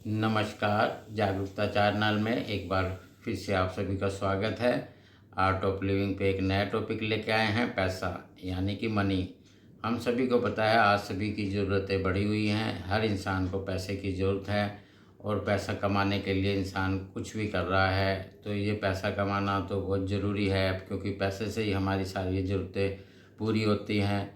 नमस्कार। जागरूकता चैनल में एक बार फिर से आप सभी का स्वागत है। आर्ट ऑफ लिविंग पे एक नया टॉपिक लेके आए हैं, पैसा यानी कि मनी। हम सभी को पता है आज सभी की ज़रूरतें बढ़ी हुई हैं, हर इंसान को पैसे की ज़रूरत है और पैसा कमाने के लिए इंसान कुछ भी कर रहा है। तो ये पैसा कमाना तो बहुत ज़रूरी है, क्योंकि पैसे से ही हमारी सारी ज़रूरतें पूरी होती हैं।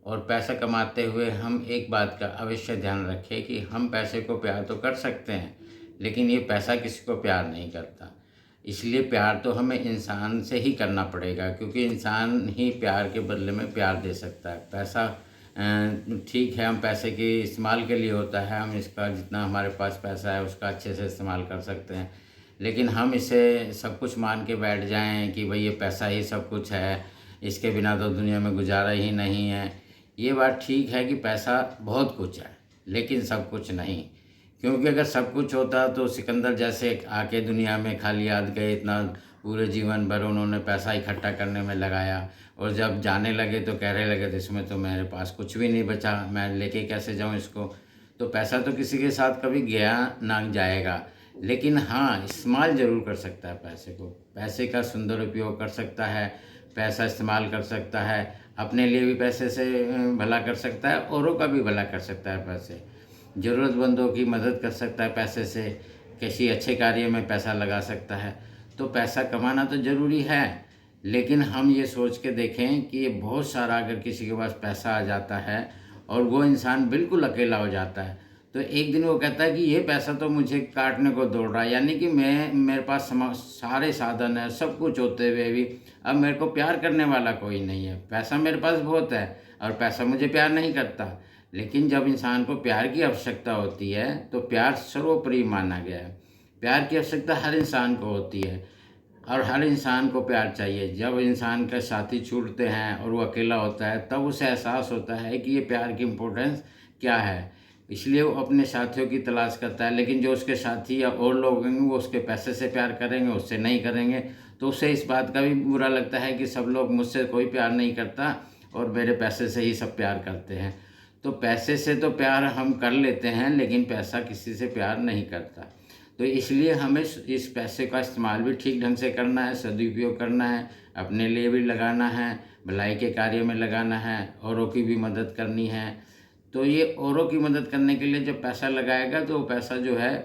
और पैसा कमाते हुए हम एक बात का अवश्य ध्यान रखें कि हम पैसे को प्यार तो कर सकते हैं, लेकिन ये पैसा किसी को प्यार नहीं करता। इसलिए प्यार तो हमें इंसान से ही करना पड़ेगा, क्योंकि इंसान ही प्यार के बदले में प्यार दे सकता है। पैसा ठीक है, हम पैसे के इस्तेमाल के लिए होता है, हम इसका जितना हमारे पास पैसा है उसका अच्छे से इस्तेमाल कर सकते हैं। लेकिन हम इसे सब कुछ मान के बैठ जाएं कि भाई ये पैसा ही सब कुछ है, इसके बिना तो दुनिया में गुजारा ही नहीं है। ये बात ठीक है कि पैसा बहुत कुछ है, लेकिन सब कुछ नहीं। क्योंकि अगर सब कुछ होता तो सिकंदर जैसे आके दुनिया में खाली हाथ गए, इतना पूरे जीवन भर उन्होंने पैसा इकट्ठा करने में लगाया, और जब जाने लगे तो कहने लगे तो इसमें तो मेरे पास कुछ भी नहीं बचा, मैं लेके कैसे जाऊं इसको। तो पैसा तो किसी के साथ कभी गया ना जाएगा, लेकिन हाँ इस्तेमाल ज़रूर कर सकता है पैसे को। पैसे का सुंदर उपयोग कर सकता है, पैसा इस्तेमाल कर सकता है, अपने लिए भी पैसे से भला कर सकता है, औरों का भी भला कर सकता है। पैसे ज़रूरतमंदों की मदद कर सकता है, पैसे से किसी अच्छे कार्य में पैसा लगा सकता है। तो पैसा कमाना तो ज़रूरी है, लेकिन हम ये सोच के देखें कि ये बहुत सारा अगर किसी के पास पैसा आ जाता है और वो इंसान बिल्कुल अकेला हो जाता है, तो एक दिन वो कहता है कि ये पैसा तो मुझे काटने को दौड़ रहा है, यानी कि मेरे पास सारे साधन है, सब कुछ होते हुए भी अब मेरे को प्यार करने वाला कोई नहीं है। पैसा मेरे पास बहुत है और पैसा मुझे प्यार नहीं करता। लेकिन जब इंसान को प्यार की आवश्यकता होती है तो प्यार सर्वोपरि माना गया है। प्यार की आवश्यकता हर इंसान को होती है और हर इंसान को प्यार चाहिए। जब इंसान के साथी छूटते हैं और वो अकेला होता है, तब उसे एहसास होता है कि ये प्यार की इम्पोर्टेंस क्या है। इसलिए वो अपने साथियों की तलाश करता है। लेकिन जो उसके साथी या और लोग होंगे वो उसके पैसे से प्यार करेंगे, उससे नहीं करेंगे, तो उसे इस बात का भी बुरा लगता है कि सब लोग मुझसे कोई प्यार नहीं करता और मेरे पैसे से ही सब प्यार करते हैं। तो पैसे से तो प्यार हम कर लेते हैं, लेकिन पैसा किसी से प्यार नहीं करता। तो इसलिए हमें इस पैसे का इस्तेमाल भी ठीक ढंग से करना है, सदुपयोग करना है, अपने लिए भी लगाना है, भलाई के कार्य में लगाना है, औरों की भी मदद करनी है। तो ये औरों की मदद करने के लिए जब पैसा लगाएगा तो वो पैसा जो है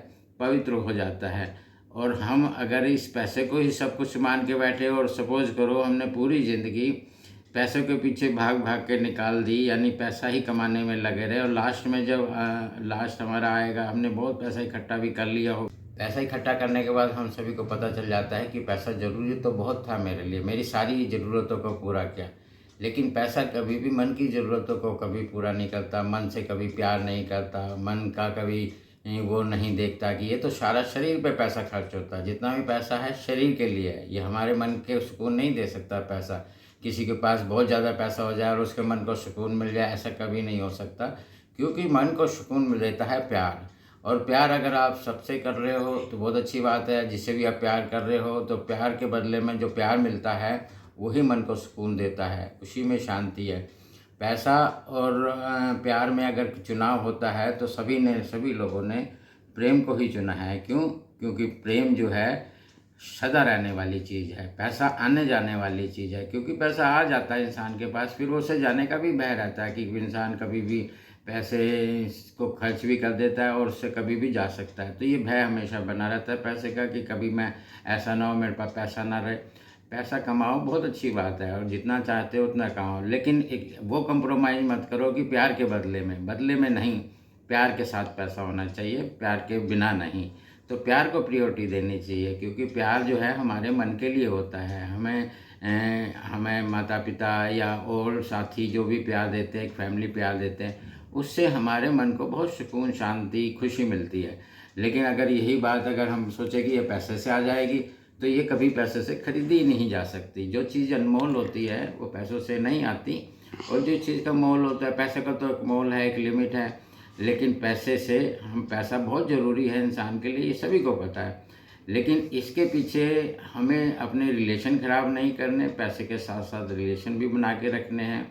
पवित्र हो जाता है। और हम अगर इस पैसे को ही सब कुछ मान के बैठे और सपोज करो हमने पूरी ज़िंदगी पैसों के पीछे भाग भाग के निकाल दी, यानी पैसा ही कमाने में लगे रहे, और लास्ट में जब लास्ट हमारा आएगा, हमने बहुत पैसा इकट्ठा भी कर लिया हो, पैसा इकट्ठा करने के बाद हम सभी को पता चल जाता है कि पैसा ज़रूरी तो बहुत था मेरे लिए, मेरी सारी ज़रूरतों को पूरा किया। लेकिन पैसा कभी भी मन की ज़रूरतों को कभी पूरा नहीं करता, मन से कभी प्यार नहीं करता, मन का कभी वो नहीं देखता कि ये तो सारा शरीर पे पैसा खर्च होता है। जितना भी पैसा है शरीर के लिए है, ये हमारे मन के सुकून नहीं दे सकता पैसा। किसी के पास बहुत ज़्यादा पैसा हो जाए और उसके मन को सुकून मिल जाए, ऐसा कभी नहीं हो सकता, क्योंकि मन को सुकून मिल देता है प्यार। और प्यार अगर आप सबसे कर रहे हो तो बहुत अच्छी बात है, जिससे भी आप प्यार कर रहे हो तो प्यार के बदले में जो प्यार मिलता है वही मन को सुकून देता है, उसी में शांति है। पैसा और प्यार में अगर चुनाव होता है तो सभी लोगों ने प्रेम को ही चुना है। क्यों? क्योंकि प्रेम जो है सदा रहने वाली चीज़ है, पैसा आने जाने वाली चीज़ है। क्योंकि पैसा आ जाता है इंसान के पास, फिर वो उसे जाने का भी भय रहता है कि इंसान कभी भी पैसे को खर्च भी कर देता है और उससे कभी भी जा सकता है। तो ये भय हमेशा बना रहता है पैसे का कि कभी मैं ऐसा ना हो मेरे पास पैसा ना रहे। पैसा कमाओ बहुत अच्छी बात है और जितना चाहते हो उतना कमाओ, लेकिन एक वो कंप्रोमाइज़ मत करो कि प्यार के बदले में नहीं। प्यार के साथ पैसा होना चाहिए, प्यार के बिना नहीं। तो प्यार को प्रायोरिटी देनी चाहिए, क्योंकि प्यार जो है हमारे मन के लिए होता है। हमें माता पिता या और साथी जो भी प्यार देते हैं, एक फैमिली प्यार देते हैं, उससे हमारे मन को बहुत सुकून, शांति, खुशी मिलती है। लेकिन अगर यही बात अगर हम सोचें कि ये पैसे से आ जाएगी, तो ये कभी पैसे से खरीदी ही नहीं जा सकती। जो चीज़ अनमोल होती है वो पैसों से नहीं आती, और जो चीज़ का मोल होता है, पैसे का तो एक मोल है, एक लिमिट है, लेकिन पैसे से पैसा बहुत ज़रूरी है इंसान के लिए, ये सभी को पता है। लेकिन इसके पीछे हमें अपने रिलेशन ख़राब नहीं करने, पैसे के साथ साथ रिलेशन भी बना के रखने हैं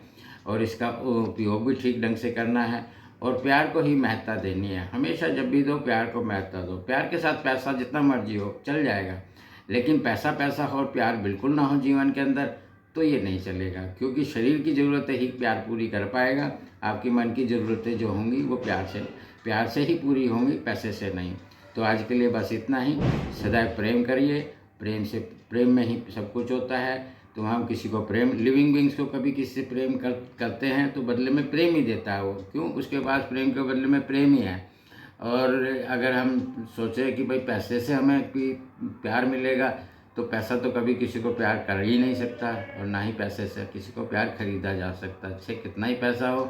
और इसका उपयोग भी ठीक ढंग से करना है। और प्यार को ही महत्ता देनी है। हमेशा जब भी दो प्यार को महत्ता दो। प्यार के साथ पैसा जितना मर्जी हो चल जाएगा, लेकिन पैसा पैसा हो और प्यार बिल्कुल ना हो जीवन के अंदर तो ये नहीं चलेगा, क्योंकि शरीर की ज़रूरतें ही प्यार पूरी कर पाएगा। आपकी मन की ज़रूरतें जो होंगी वो प्यार से ही पूरी होंगी, पैसे से नहीं। तो आज के लिए बस इतना ही। सदैव प्रेम करिए, प्रेम में ही सब कुछ होता है। तो हम किसी को प्रेम, लिविंग बींग्स को कभी किसी से प्रेम करते हैं तो बदले में प्रेम ही देता है वो, क्यों, उसके पास प्रेम के बदले में प्रेम ही है। और अगर हम सोचें कि भाई पैसे से हमें प्यार मिलेगा, तो पैसा तो कभी किसी को प्यार कर ही नहीं सकता, और ना ही पैसे से किसी को प्यार खरीदा जा सकता। अच्छे कितना ही पैसा हो,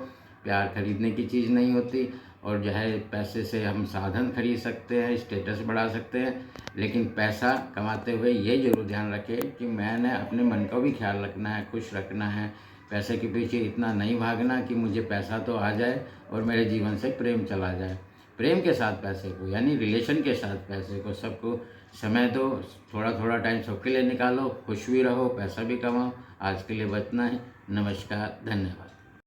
प्यार खरीदने की चीज़ नहीं होती। और जो है पैसे से हम साधन खरीद सकते हैं, स्टेटस बढ़ा सकते हैं, लेकिन पैसा कमाते हुए ये जरूर ध्यान रखें कि मैंने अपने मन का भी ख्याल रखना है, खुश रखना है। पैसे के पीछे इतना नहीं भागना कि मुझे पैसा तो आ जाए और मेरे जीवन से प्रेम चला जाए। प्रेम के साथ पैसे को, यानी रिलेशन के साथ पैसे को, सबको समय दो, थोड़ा थोड़ा टाइम सबके लिए निकालो, खुश भी रहो, पैसा भी कमाओ। आज के लिए बतना है। नमस्कार, धन्यवाद।